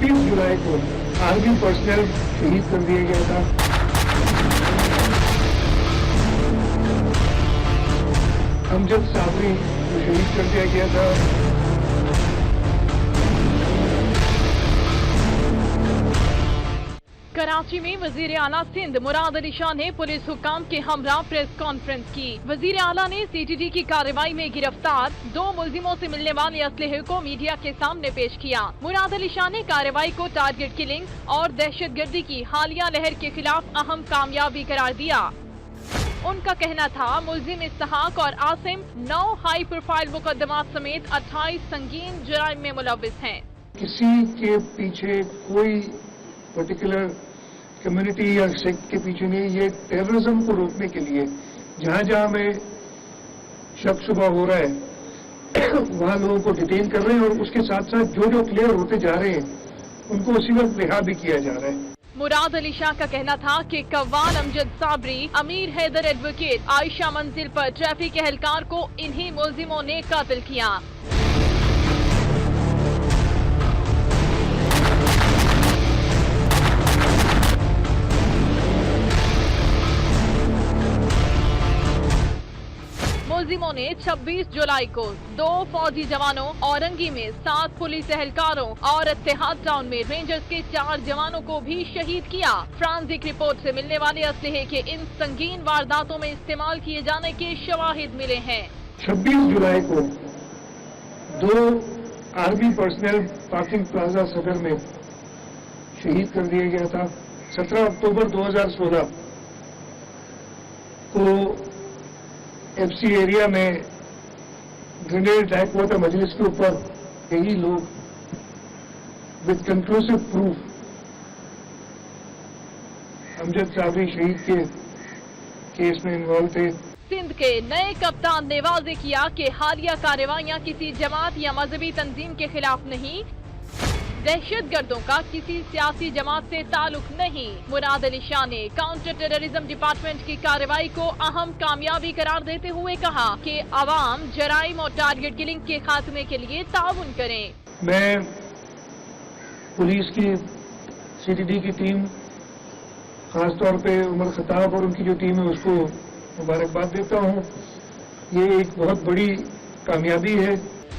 26 जुलाई को army personnel शहीद कर दिया गया था। अमजद साबरी को शहीद कर दिया गया था। कराची में वजीर आला सिंध मुराद अली शाह ने पुलिस हुक्काम के हमरा प्रेस कॉन्फ्रेंस की। वजीर आला ने सीटीडी की कार्रवाई में गिरफ्तार 2 मुलजिमों से मिलने वाले असलहे को मीडिया के सामने पेश किया। मुराद अली शाह ने कार्रवाई को टारगेट किलिंग और दहशतगर्दी की हालिया लहर के खिलाफ अहम कामयाबी करार दिया। उनका कहना था मुलजिम इस्तेहाक और आसिम 9 हाई प्रोफाइल मुकदमात समेत 28 संगीन जुराइम में मुलव्विस हैं। किसी के पीछे कोई पर्टिकुलर कम्युनिटी या सेक्ट के पीछे नहीं, ये टेररिज्म को रोकने के लिए जहां जहां में शक शुबा हो रहा है वहां लोगों को डिटेन कर रहे हैं और उसके साथ साथ जो क्लियर होते जा रहे हैं उनको उसी वक्त रिहा भी किया जा रहा है। मुराद अली शाह का कहना था कि कव्वाल अमजद साबरी, अमीर हैदर एडवोकेट, आयशा मंजिल पर ट्रैफिक एहलकार को इन्हीं मुलजिमों ने कातिल किया। मुलजिमों ने 26 जुलाई को 2 फौजी जवानों, औरंगी में 7 पुलिस एहलकारों और इत्तेहाद टाउन में रेंजर्स के 4 जवानों को भी शहीद किया। फ्रांसिक रिपोर्ट से मिलने वाले असलहे के इन संगीन वारदातों में इस्तेमाल किए जाने के शवाहिद मिले हैं। 26 जुलाई को 2 आर्मी पर्सनल पार्किंग प्लाजा सदर में शहीद कर दिया गया था। 17 अक्टूबर 2016 को एफसी एरिया में ग्रेनेड अटैक हुआ था मजलिस के ऊपर। यही लोग with conclusive proof Amjad Sabri शहीद के केस में इन्वॉल्व थे। सिंध के नए कप्तान ने वाज़ेह किया कि हालिया कार्रवाइयां किसी जमात या मजहबी तंजीम के खिलाफ नहीं, दहशतगर्दों का किसी सियासी जमात से ताल्लुक नहीं। मुराद अली शाह ने काउंटर टेररिज्म डिपार्टमेंट की कार्रवाई को अहम कामयाबी करार देते हुए कहा कि अवाम जराइम और टारगेट किलिंग के खात्मे के लिए ताउन करें। मैं पुलिस की सीटीडी की टीम, खासतौर पे उमर खताब और उनकी जो टीम है उसको मुबारकबाद देता हूँ। ये एक बहुत बड़ी कामयाबी है।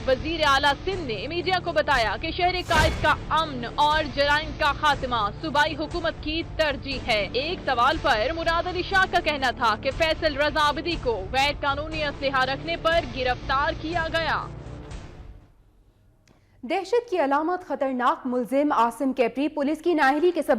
वजीर आला सिंध ने मीडिया को बताया कि शहर कायद का अमन और जराइम का खात्मा सूबाई हुकूमत की तरजीह है। एक सवाल पर मुराद अली शाह का कहना था कि फैसल रजा आबिदी को गैर कानूनी असलहा रखने पर गिरफ्तार किया गया। दहशत की अलामत खतरनाक मुलजिम आसिम कैपरी पुलिस की नाअहली के सबब